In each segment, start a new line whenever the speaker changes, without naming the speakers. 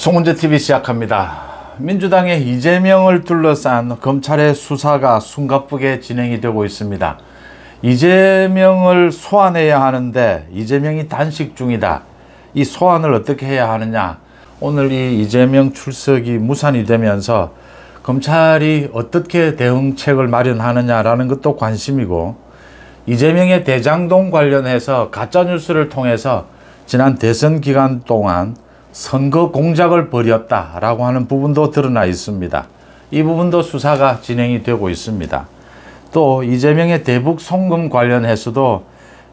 송은재TV 시작합니다. 민주당의 이재명을 둘러싼 검찰의 수사가 숨가쁘게 진행이 되고 있습니다. 이재명을 소환해야 하는데 이재명이 단식 중이다. 이 소환을 어떻게 해야 하느냐. 오늘 이 이재명 출석이 무산이 되면서 검찰이 어떻게 대응책을 마련하느냐라는 것도 관심이고, 이재명의 대장동 관련해서 가짜뉴스를 통해서 지난 대선 기간 동안 선거 공작을 벌였다라고 하는 부분도 드러나 있습니다. 이 부분도 수사가 진행이 되고 있습니다. 또 이재명의 대북 송금 관련해서도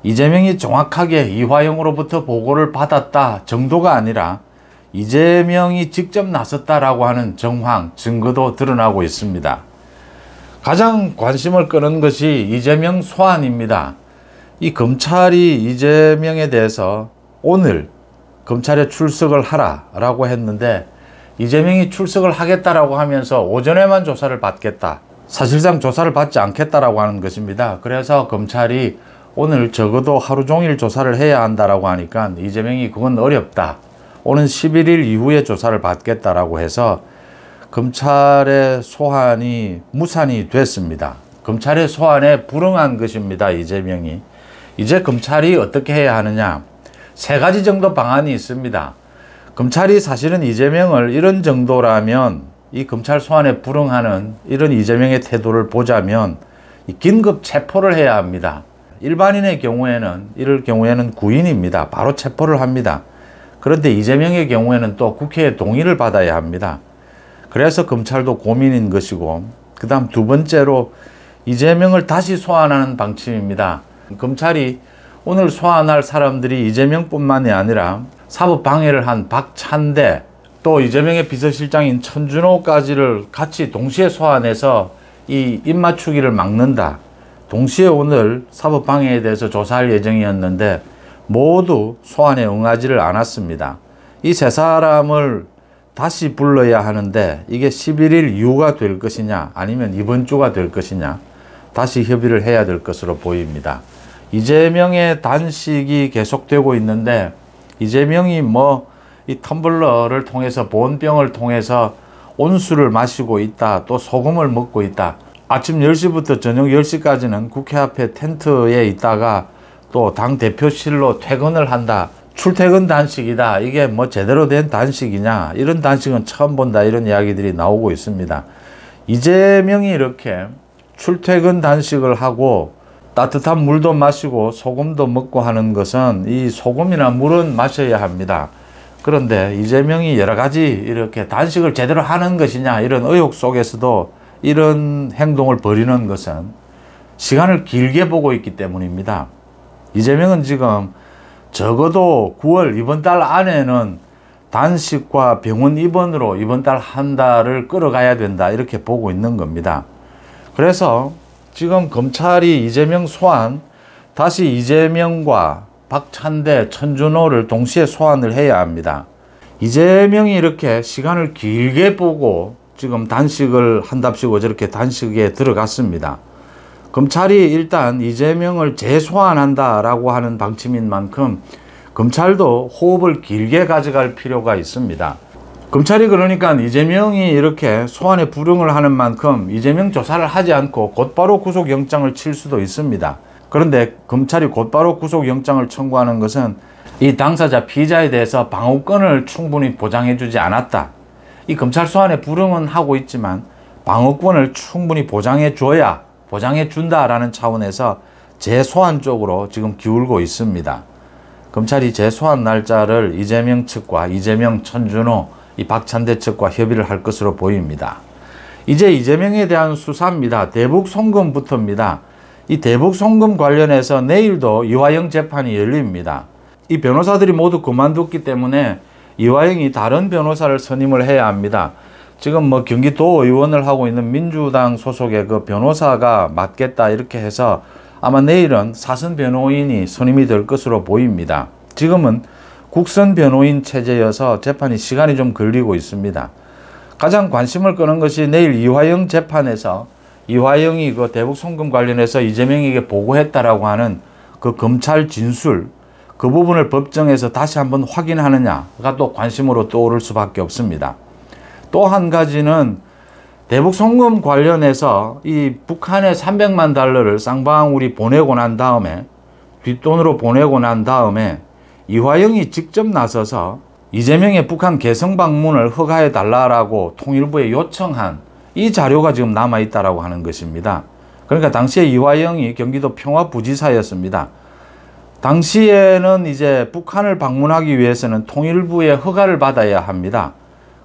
이재명이 정확하게 이화영으로부터 보고를 받았다 정도가 아니라 이재명이 직접 나섰다라고 하는 정황, 증거도 드러나고 있습니다. 가장 관심을 끄는 것이 이재명 소환입니다. 이 검찰이 이재명에 대해서 오늘 검찰에 출석을 하라라고 했는데, 이재명이 출석을 하겠다라고 하면서 오전에만 조사를 받겠다, 사실상 조사를 받지 않겠다라고 하는 것입니다. 그래서 검찰이 오늘 적어도 하루 종일 조사를 해야 한다라고 하니까 이재명이 그건 어렵다, 오는 11일 이후에 조사를 받겠다라고 해서 검찰의 소환이 무산이 됐습니다. 검찰의 소환에 불응한 것입니다. 이재명이. 이제 검찰이 어떻게 해야 하느냐, 세 가지 정도 방안이 있습니다. 검찰이 사실은 이재명을 이런 정도라면, 이 검찰 소환에 불응하는 이런 이재명의 태도를 보자면 긴급 체포를 해야 합니다. 일반인의 경우에는, 이럴 경우에는 구인입니다. 바로 체포를 합니다. 그런데 이재명의 경우에는 또 국회의 동의를 받아야 합니다. 그래서 검찰도 고민인 것이고, 그 다음 두 번째로 이재명을 다시 소환하는 방침입니다. 검찰이 오늘 소환할 사람들이 이재명뿐만이 아니라 사법방해를 한 박찬대, 또 이재명의 비서실장인 천준호까지를 같이 동시에 소환해서 이 입맞추기를 막는다. 동시에 오늘 사법방해에 대해서 조사할 예정이었는데 모두 소환에 응하지를 않았습니다. 이 세 사람을 다시 불러야 하는데 이게 11일 이후가 될 것이냐 아니면 이번 주가 될 것이냐, 다시 협의를 해야 될 것으로 보입니다. 이재명의 단식이 계속되고 있는데, 이재명이 이 텀블러를 통해서, 보온병을 통해서 온수를 마시고 있다, 또 소금을 먹고 있다, 아침 10시부터 저녁 10시까지는 국회 앞에 텐트에 있다가 또 당 대표실로 퇴근을 한다, 출퇴근 단식이다, 이게 제대로 된 단식이냐, 이런 단식은 처음 본다, 이런 이야기들이 나오고 있습니다. 이재명이 이렇게 출퇴근 단식을 하고 따뜻한 물도 마시고 소금도 먹고 하는 것은, 이 소금이나 물은 마셔야 합니다. 그런데 이재명이 여러 가지 이렇게 단식을 제대로 하는 것이냐, 이런 의혹 속에서도 이런 행동을 벌이는 것은 시간을 길게 보고 있기 때문입니다. 이재명은 지금 적어도 9월 이번 달 안에는 단식과 병원 입원으로 이번 달 한 달을 끌어가야 된다, 이렇게 보고 있는 겁니다. 그래서 지금 검찰이 이재명 소환, 다시 이재명과 박찬대, 천준호를 동시에 소환을 해야 합니다. 이재명이 이렇게 시간을 길게 보고 지금 단식을 한답시고 저렇게 단식에 들어갔습니다. 검찰이 일단 이재명을 재소환한다라고 하는 방침인 만큼 검찰도 호흡을 길게 가져갈 필요가 있습니다. 검찰이 그러니까 이재명이 이렇게 소환에 불응을 하는 만큼 이재명 조사를 하지 않고 곧바로 구속영장을 칠 수도 있습니다. 그런데 검찰이 곧바로 구속영장을 청구하는 것은 이 당사자 피의자에 대해서 방어권을 충분히 보장해주지 않았다. 이 검찰 소환에 불응은 하고 있지만 방어권을 충분히 보장해준다라는 차원에서 재소환 쪽으로 지금 기울고 있습니다. 검찰이 재소환 날짜를 이재명 측과 이재명, 천준호, 이 박찬대 측과 협의를 할 것으로 보입니다. 이제 이재명에 대한 수사입니다. 대북 송금부터입니다. 이 대북 송금 관련해서 내일도 이화영 재판이 열립니다. 이 변호사들이 모두 그만뒀기 때문에 이화영이 다른 변호사를 선임을 해야 합니다. 지금 경기도 의원을 하고 있는 민주당 소속의 그 변호사가 맡겠다, 이렇게 해서 아마 내일은 사선 변호인이 선임이 될 것으로 보입니다. 지금은 국선 변호인 체제여서 재판이 시간이 좀 걸리고 있습니다. 가장 관심을 끄는 것이 내일 이화영 재판에서 이화영이 그 대북 송금 관련해서 이재명에게 보고했다라고 하는 그 검찰 진술, 그 부분을 법정에서 다시 한번 확인하느냐가 또 관심으로 떠오를 수밖에 없습니다. 또 한 가지는 대북 송금 관련해서 이 북한에 300만 달러를 쌍방울이 보내고 난 다음에, 뒷돈으로 보내고 난 다음에 이화영이 직접 나서서 이재명의 북한 개성 방문을 허가해 달라고 통일부에 요청한 이 자료가 지금 남아있다라고 하는 것입니다. 그러니까 당시에 이화영이 경기도 평화부지사였습니다. 당시에는 이제 북한을 방문하기 위해서는 통일부의 허가를 받아야 합니다.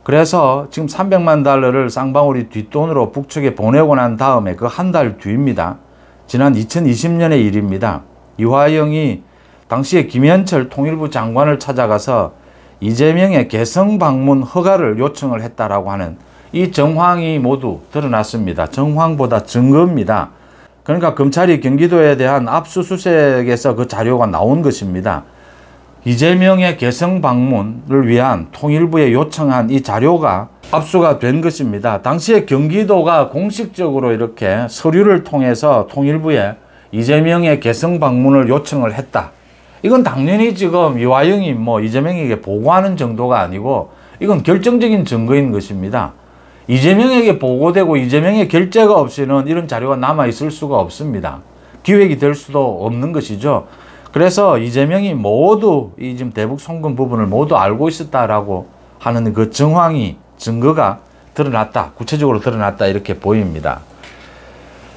그래서 지금 300만 달러를 쌍방울이 뒷돈으로 북측에 보내고 난 다음에 그 한 달 뒤입니다. 지난 2020년의 일입니다. 이화영이 당시에 김현철 통일부 장관을 찾아가서 이재명의 개성 방문 허가를 요청을 했다라고 하는 이 정황이 모두 드러났습니다. 정황보다 증거입니다. 그러니까 검찰이 경기도에 대한 압수수색에서 그 자료가 나온 것입니다. 이재명의 개성 방문을 위한 통일부에 요청한 이 자료가 압수가 된 것입니다. 당시에 경기도가 공식적으로 이렇게 서류를 통해서 통일부에 이재명의 개성 방문을 요청을 했다. 이건 당연히 지금 이화영이 이재명에게 보고하는 정도가 아니고 이건 결정적인 증거인 것입니다. 이재명에게 보고되고 이재명의 결재가 없이는 이런 자료가 남아있을 수가 없습니다. 기획이 될 수도 없는 것이죠. 그래서 이재명이 모두 이 지금 대북 송금 부분을 모두 알고 있었다라고 하는 그 정황이, 증거가 드러났다, 구체적으로 드러났다, 이렇게 보입니다.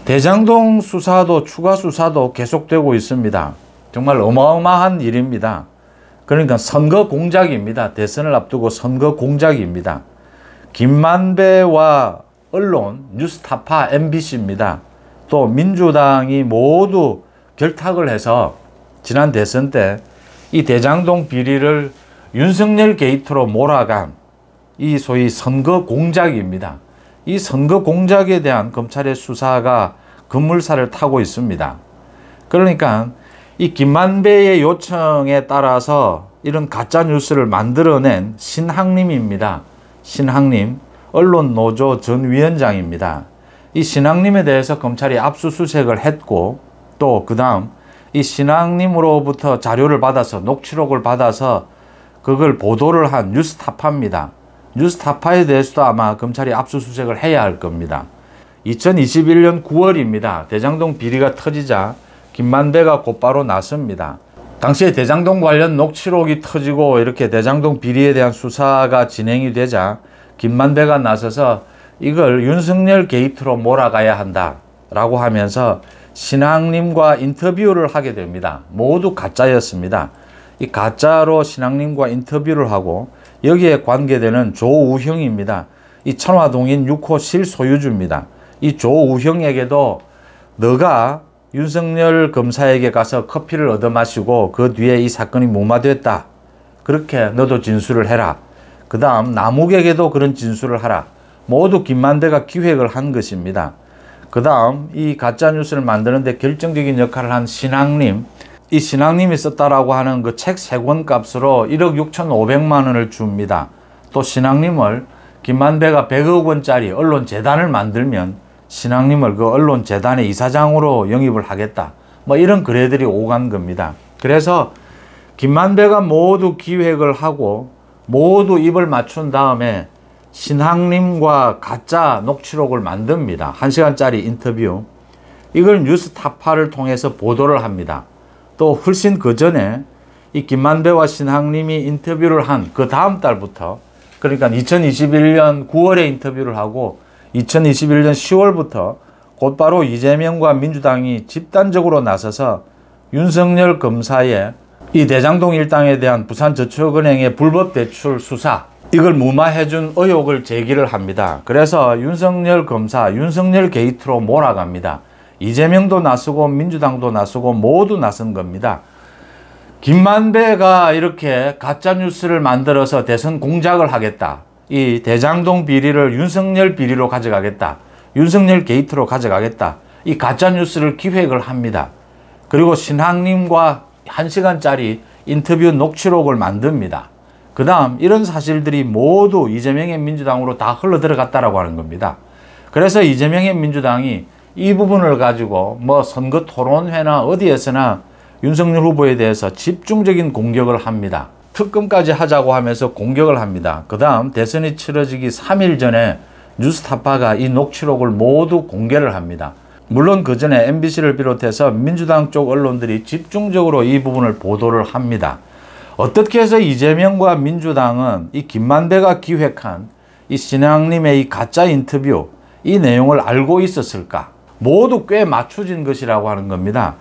대장동 수사도, 추가 수사도 계속되고 있습니다. 정말 어마어마한 일입니다. 그러니까 선거 공작입니다. 대선을 앞두고 선거 공작입니다. 김만배와 언론, 뉴스타파, MBC입니다. 또 민주당이 모두 결탁을 해서 지난 대선 때 이 대장동 비리를 윤석열 게이트로 몰아간 이 소위 선거 공작입니다. 이 선거 공작에 대한 검찰의 수사가 급물살을 타고 있습니다. 그러니까 이 김만배의 요청에 따라서 이런 가짜 뉴스를 만들어낸 신학님입니다. 신학님, 언론노조 전 위원장입니다. 이 신학님에 대해서 검찰이 압수수색을 했고, 또 그 다음 이 신학님으로부터 자료를 받아서, 녹취록을 받아서 그걸 보도를 한 뉴스타파입니다. 뉴스타파에 대해서도 아마 검찰이 압수수색을 해야 할 겁니다. 2021년 9월입니다. 대장동 비리가 터지자 김만배가 곧바로 나섭니다. 당시에 대장동 관련 녹취록이 터지고 이렇게 대장동 비리에 대한 수사가 진행이 되자 김만배가 나서서 이걸 윤석열 게이트로 몰아가야 한다라고 하면서 신학님과 인터뷰를 하게 됩니다. 모두 가짜였습니다. 이 가짜로 신학님과 인터뷰를 하고 여기에 관계되는 조우형입니다. 이 천화동인 6호 실소유주입니다. 이 조우형에게도 너가 윤석열 검사에게 가서 커피를 얻어 마시고 그 뒤에 이 사건이 무마됐다, 그렇게 너도 진술을 해라. 그 다음 남욱에게도 그런 진술을 하라. 모두 김만배가 기획을 한 것입니다. 그 다음 이 가짜뉴스를 만드는데 결정적인 역할을 한 신학님, 이 신학님이 썼다라고 하는 그 책 3권 값으로 1억 6,500만 원을 줍니다. 또 신학님을 김만배가 100억 원짜리 언론재단을 만들면 신학님을 그 언론재단의 이사장으로 영입을 하겠다, 이런 글들이 오간 겁니다. 그래서 김만배가 모두 기획을 하고 모두 입을 맞춘 다음에 신학님과 가짜 녹취록을 만듭니다. 1시간짜리 인터뷰. 이걸 뉴스타파를 통해서 보도를 합니다. 또 훨씬 그 전에 이 김만배와 신학님이 인터뷰를 한 그 다음 달부터, 그러니까 2021년 9월에 인터뷰를 하고 2021년 10월부터 곧바로 이재명과 민주당이 집단적으로 나서서 윤석열 검사의 이 대장동 일당에 대한 부산저축은행의 불법 대출 수사, 이걸 무마해준 의혹을 제기를 합니다. 그래서 윤석열 검사, 윤석열 게이트로 몰아갑니다. 이재명도 나서고 민주당도 나서고 모두 나선 겁니다. 김만배가 이렇게 가짜뉴스를 만들어서 대선 공작을 하겠다, 이 대장동 비리를 윤석열 비리로 가져가겠다, 윤석열 게이트로 가져가겠다, 이 가짜뉴스를 기획을 합니다. 그리고 신학님과 1시간짜리 인터뷰 녹취록을 만듭니다. 그 다음 이런 사실들이 모두 이재명의 민주당으로 다 흘러 들어갔다라고 하는 겁니다. 그래서 이재명의 민주당이 이 부분을 가지고 선거 토론회나 어디에서나 윤석열 후보에 대해서 집중적인 공격을 합니다. 특검까지 하자고 하면서 공격을 합니다. 그 다음 대선이 치러지기 3일 전에 뉴스타파가 이 녹취록을 모두 공개를 합니다. 물론 그 전에 MBC를 비롯해서 민주당 쪽 언론들이 집중적으로 이 부분을 보도를 합니다. 어떻게 해서 이재명과 민주당은 이 김만배가 기획한 이 신앙님의 이 가짜 인터뷰 이 내용을 알고 있었을까? 모두 꽤 맞춰진 것이라고 하는 겁니다.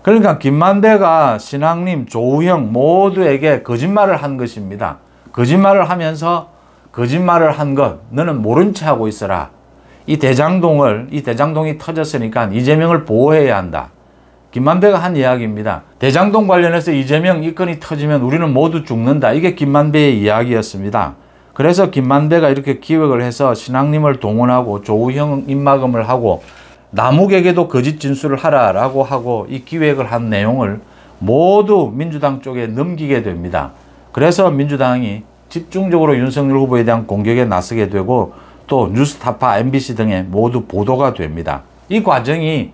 그러니까 김만배가 신앙님, 조우형 모두에게 거짓말을 한 것입니다. 거짓말을 하면서 거짓말을 한 것 너는 모른 채 하고 있어라. 이 대장동이 터졌으니까 이재명을 보호해야 한다. 김만배가 한 이야기입니다. 대장동 관련해서 이재명 이 건이 터지면 우리는 모두 죽는다. 이게 김만배의 이야기였습니다. 그래서 김만배가 이렇게 기획을 해서 신앙님을 동원하고 조우형 입막음을 하고 남욱에게도 거짓 진술을 하라라고 하고 이 기획을 한 내용을 모두 민주당 쪽에 넘기게 됩니다. 그래서 민주당이 집중적으로 윤석열 후보에 대한 공격에 나서게 되고 또 뉴스타파, MBC 등에 모두 보도가 됩니다. 이 과정이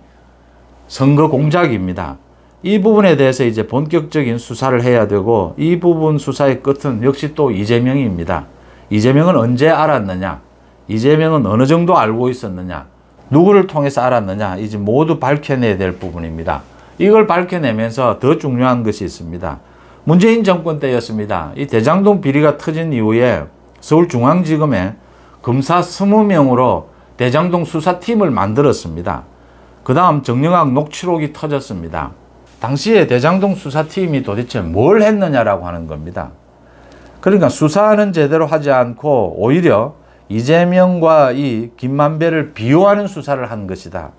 선거 공작입니다. 이 부분에 대해서 이제 본격적인 수사를 해야 되고 이 부분 수사의 끝은 역시 또 이재명입니다. 이재명은 언제 알았느냐? 이재명은 어느 정도 알고 있었느냐? 누구를 통해서 알았느냐? 이제 모두 밝혀내야 될 부분입니다. 이걸 밝혀내면서 더 중요한 것이 있습니다. 문재인 정권 때였습니다. 이 대장동 비리가 터진 이후에 서울중앙지검에 검사 20명으로 대장동 수사팀을 만들었습니다. 그 다음 정영학 녹취록이 터졌습니다. 당시에 대장동 수사팀이 도대체 뭘 했느냐라고 하는 겁니다. 그러니까 수사는 제대로 하지 않고 오히려 이재명과 이 김만배를 비호하는 수사를 한 것이다.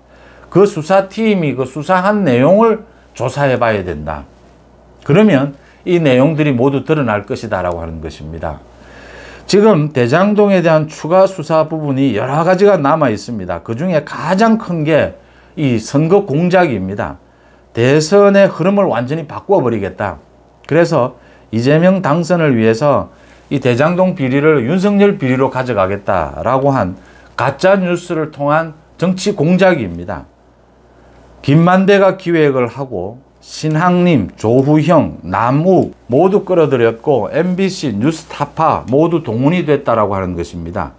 그 수사팀이 그 수사한 내용을 조사해 봐야 된다. 그러면 이 내용들이 모두 드러날 것이다 라고 하는 것입니다. 지금 대장동에 대한 추가 수사 부분이 여러 가지가 남아 있습니다. 그 중에 가장 큰 게 이 선거 공작입니다. 대선의 흐름을 완전히 바꿔버리겠다. 그래서 이재명 당선을 위해서 이 대장동 비리를 윤석열 비리로 가져가겠다라고 한 가짜 뉴스를 통한 정치 공작입니다. 김만배가 기획을 하고 신학님, 조후형, 남욱 모두 끌어들였고 MBC, 뉴스타파 모두 동원이 됐다라고 하는 것입니다.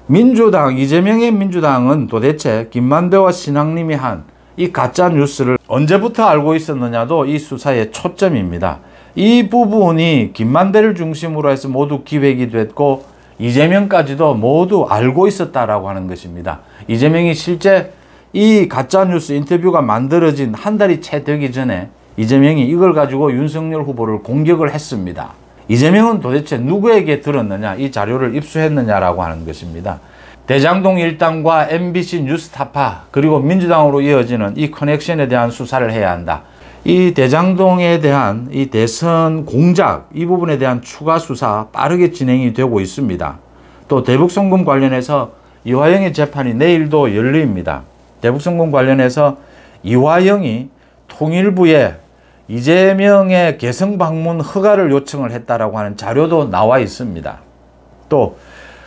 민주당, 이재명의 민주당은 도대체 김만배와 신학님이 한 이 가짜 뉴스를 언제부터 알고 있었느냐도 이 수사의 초점입니다. 이 부분이 김만배를 중심으로 해서 모두 기획이 됐고 이재명까지도 모두 알고 있었다라고 하는 것입니다. 이재명이 실제 이 가짜뉴스 인터뷰가 만들어진 한 달이 채 되기 전에 이재명이 이걸 가지고 윤석열 후보를 공격을 했습니다. 이재명은 도대체 누구에게 들었느냐, 이 자료를 입수했느냐라고 하는 것입니다. 대장동 일당과 MBC 뉴스타파 그리고 민주당으로 이어지는 이 커넥션에 대한 수사를 해야 한다. 이 대장동에 대한 이 대선 공작 이 부분에 대한 추가 수사 빠르게 진행이 되고 있습니다. 또 대북송금 관련해서 이화영의 재판이 내일도 열립니다. 대북송금 관련해서 이화영이 통일부에 이재명의 개성 방문 허가를 요청을 했다라고 하는 자료도 나와 있습니다. 또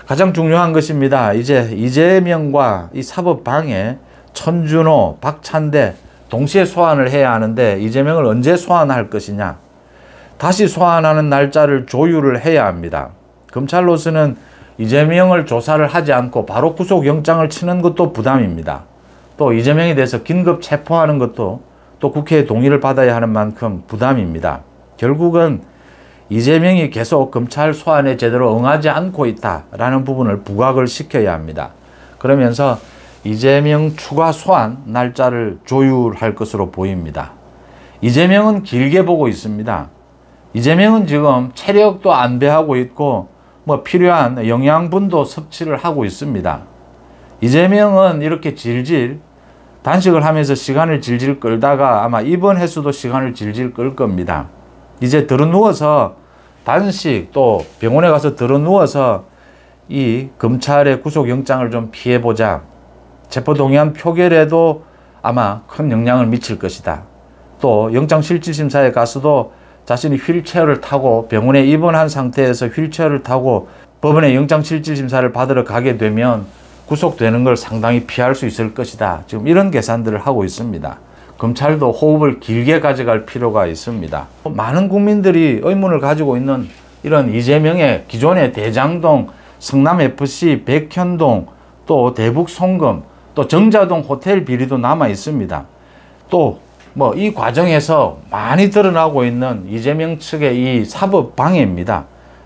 가장 중요한 것입니다. 이제 이재명과 이 사법방해 천준호, 박찬대 동시에 소환을 해야 하는데 이재명을 언제 소환할 것이냐. 다시 소환하는 날짜를 조율을 해야 합니다. 검찰로서는 이재명을 조사를 하지 않고 바로 구속영장을 치는 것도 부담입니다. 또 이재명에 대해서 긴급 체포하는 것도 또 국회의 동의를 받아야 하는 만큼 부담입니다. 결국은 이재명이 계속 검찰 소환에 제대로 응하지 않고 있다라는 부분을 부각을 시켜야 합니다. 그러면서 이재명 추가 소환 날짜를 조율할 것으로 보입니다. 이재명은 길게 보고 있습니다. 이재명은 지금 체력도 안배하고 있고 필요한 영양분도 섭취를 하고 있습니다. 이재명은 이렇게 질질 단식을 하면서 시간을 질질 끌다가 아마 이번 횟수도 시간을 질질 끌 겁니다. 이제 들어누워서 단식 또 병원에 가서 들어누워서 이 검찰의 구속영장을 좀 피해보자. 체포동의안 표결에도 아마 큰 영향을 미칠 것이다. 또 영장실질심사에 가서도 자신이 휠체어를 타고 병원에 입원한 상태에서 휠체어를 타고 법원에 영장실질심사를 받으러 가게 되면 구속되는 걸 상당히 피할 수 있을 것이다. 지금 이런 계산들을 하고 있습니다. 검찰도 호흡을 길게 가져갈 필요가 있습니다. 많은 국민들이 의문을 가지고 있는 이런 이재명의 기존의 대장동, 성남FC, 백현동, 또 대북 송금, 또 정자동 호텔 비리도 남아 있습니다. 또 이 과정에서 많이 드러나고 있는 이재명 측의 이 사법 방해입니다.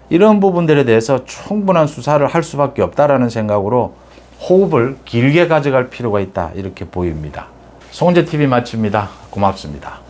이런 부분들에 대해서 충분한 수사를 할 수밖에 없다라는 생각으로 호흡을 길게 가져갈 필요가 있다, 이렇게 보입니다. 송은재TV 마칩니다. 고맙습니다.